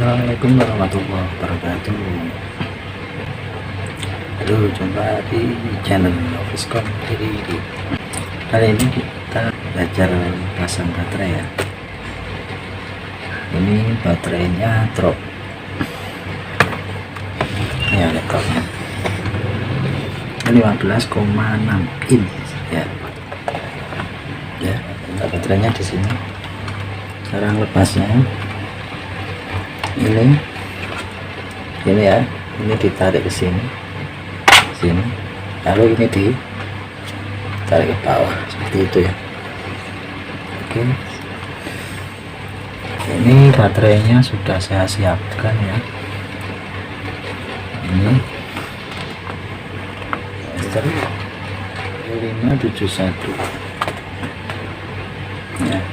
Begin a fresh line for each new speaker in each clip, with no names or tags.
Assalamualaikum warahmatullahi wabarakatuh. Halo, jumpa di channel Ofiscom TV. Kali ini kita belajar pasang baterai ya. Ini baterainya drop ya, laptopnya 15,6 in ya. Ya, baterainya di sini. Cara lepasnya ini ya, ini ditarik ke sini, lalu ini ditarik ke bawah seperti itu ya. Oke, ini baterainya sudah saya siapkan ya. Ini 571 ya.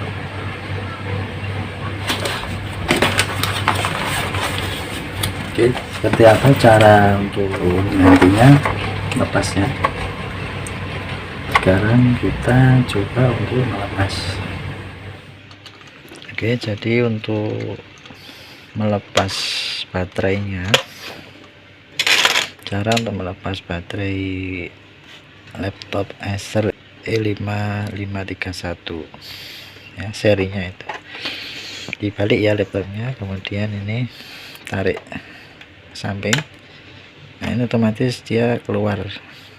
Oke, seperti apa cara untuk nantinya lepasnya? Sekarang kita coba untuk melepas. Oke, jadi untuk melepas baterainya, cara untuk melepas baterai laptop Acer E5531 ya, serinya itu dibalik ya laptopnya, kemudian ini tarik samping. Nah, ini otomatis dia keluar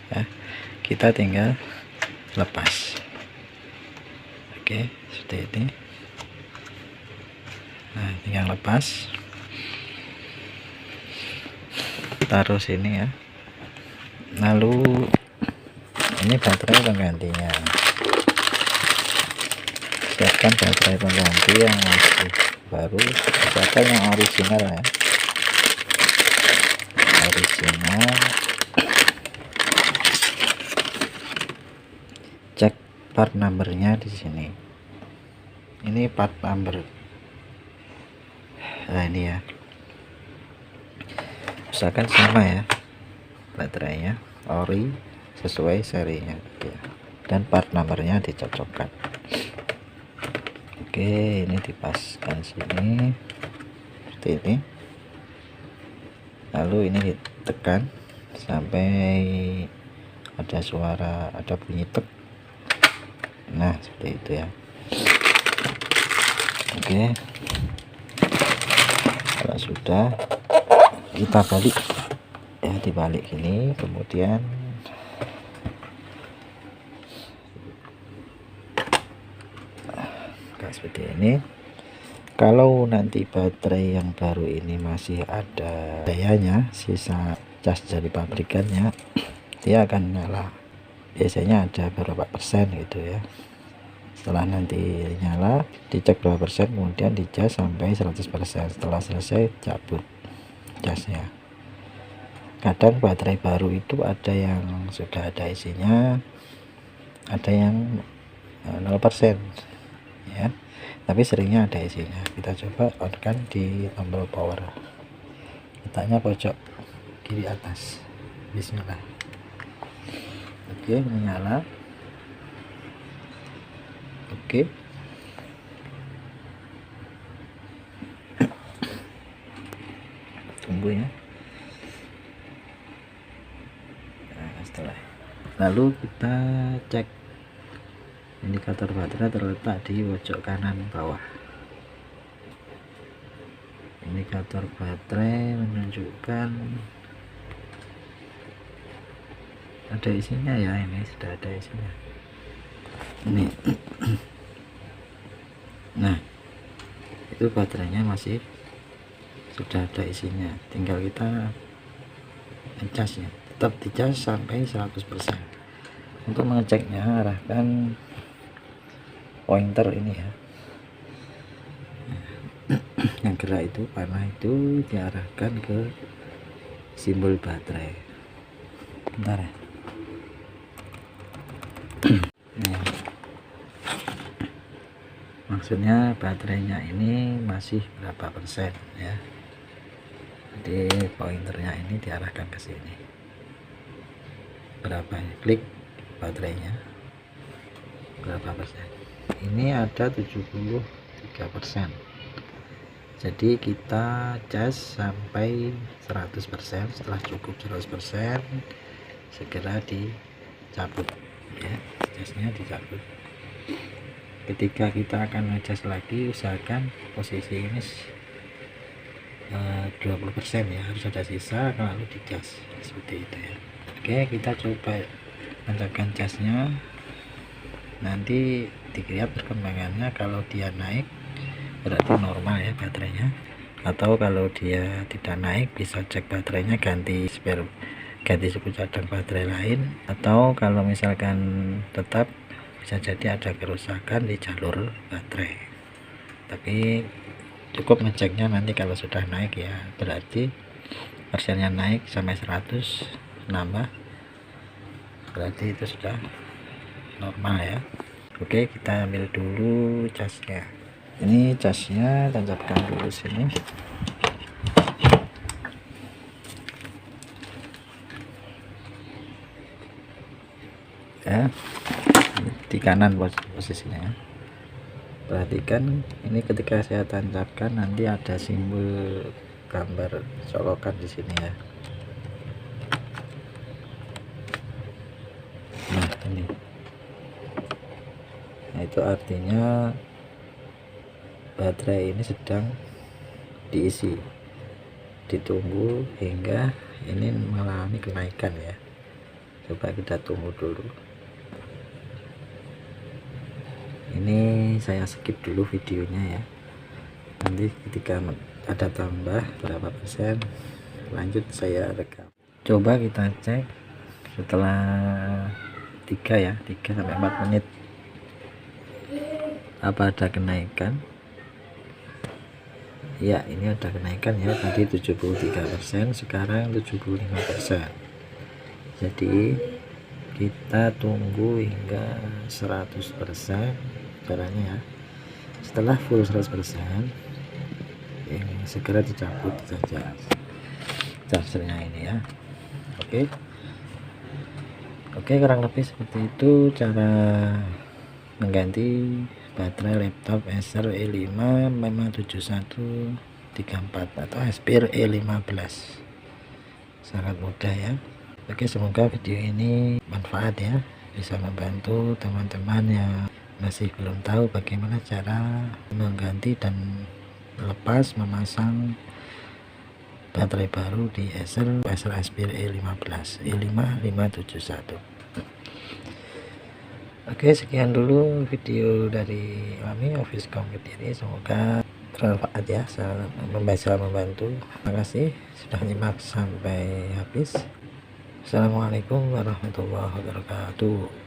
ya, kita tinggal lepas. Oke, seperti ini. Nah, tinggal lepas, taruh sini ya. Lalu ini baterai penggantinya, siapkan baterai pengganti yang masih baru, siapkan yang original ya, original. Cek part numbernya di sini, ini part number. Nah, ini ya, usahakan sama ya baterainya, ori sesuai serinya ya, dan part numbernya dicocokkan. Oke, ini dipaskan sini seperti ini, lalu ini ditekan sampai ada suara, ada bunyi tek. Nah, seperti itu ya. Oke, kalau sudah, kita balik ya, dibalik ini, kemudian seperti ini. Kalau nanti baterai yang baru ini masih ada dayanya, sisa cas dari pabrikannya, dia akan nyala. Biasanya ada berapa persen gitu ya. Setelah nanti nyala, dicek berapa persen, kemudian dicas sampai 100%. Setelah selesai, cabut casnya. Kadang baterai baru itu ada yang sudah ada isinya, ada yang 0% ya, tapi seringnya ada isinya. Kita coba on kan di tombol power, letaknya pojok kiri atas. Bismillah. Oke, menyala. Oke, tunggu ya. Nah, setelah lalu kita cek indikator baterai terletak di pojok kanan bawah. Indikator baterai menunjukkan ada isinya ya, ini sudah ada isinya ini. Nah, itu baterainya masih sudah ada isinya, tinggal kita ngecasnya, tetap dicas sampai 100%. Untuk mengeceknya, arahkan pointer ini ya, yang gerak itu, panah itu diarahkan ke simbol baterai. Bentar ya. Nah, maksudnya baterainya ini masih berapa persen ya, jadi pointernya ini diarahkan ke sini. Berapa, klik baterainya berapa persen. Ini ada 73%. Jadi kita cas sampai 100%. Setelah cukup 100% segera dicabut ya, casnya dicabut. Ketika kita akan ngecas lagi, usahakan posisi ini 20% ya, harus ada sisa lalu dicas seperti itu ya. Oke, kita coba tancapkan casnya, nanti dilihat perkembangannya. Kalau dia naik berarti normal ya baterainya, atau kalau dia tidak naik bisa cek baterainya, ganti suku cadang baterai lain, atau kalau misalkan tetap bisa jadi ada kerusakan di jalur baterai. Tapi cukup ngeceknya nanti kalau sudah naik ya, berarti persennya naik sampai 100 nambah, berarti itu sudah normal ya. Oke, kita ambil dulu casnya. Ini casnya tancapkan dulu sini ya, di kanan posisinya ya. Perhatikan ini ketika saya tancapkan nanti ada simbol gambar colokan di sini ya. Nah ini, nah itu artinya baterai ini sedang diisi. Ditunggu hingga ini mengalami kenaikan ya. Coba kita tunggu dulu. Ini saya skip dulu videonya ya, nanti ketika ada tambah berapa persen lanjut saya rekam. Coba kita cek setelah 3 sampai 4 menit apa ada kenaikan ya. Ini ada kenaikan ya, tadi 73%, sekarang 75%. jadi kita tunggu hingga 100% caranya ya. Setelah full 100% yang segera dicabut saja chargernya ini ya. Oke, kurang lebih seperti itu cara mengganti baterai laptop Acer E5 57134 atau Aspir E15. Sangat mudah ya. Oke, semoga video ini manfaat ya, bisa membantu teman-teman yang masih belum tahu bagaimana cara mengganti dan lepas memasang baterai baru di Acer Aspir E15 E5571. Oke, sekian dulu video dari kami Office Komputer ini, semoga bermanfaat ya, membaca membantu. Terima kasih sudah menyimak sampai habis. Assalamualaikum warahmatullahi wabarakatuh.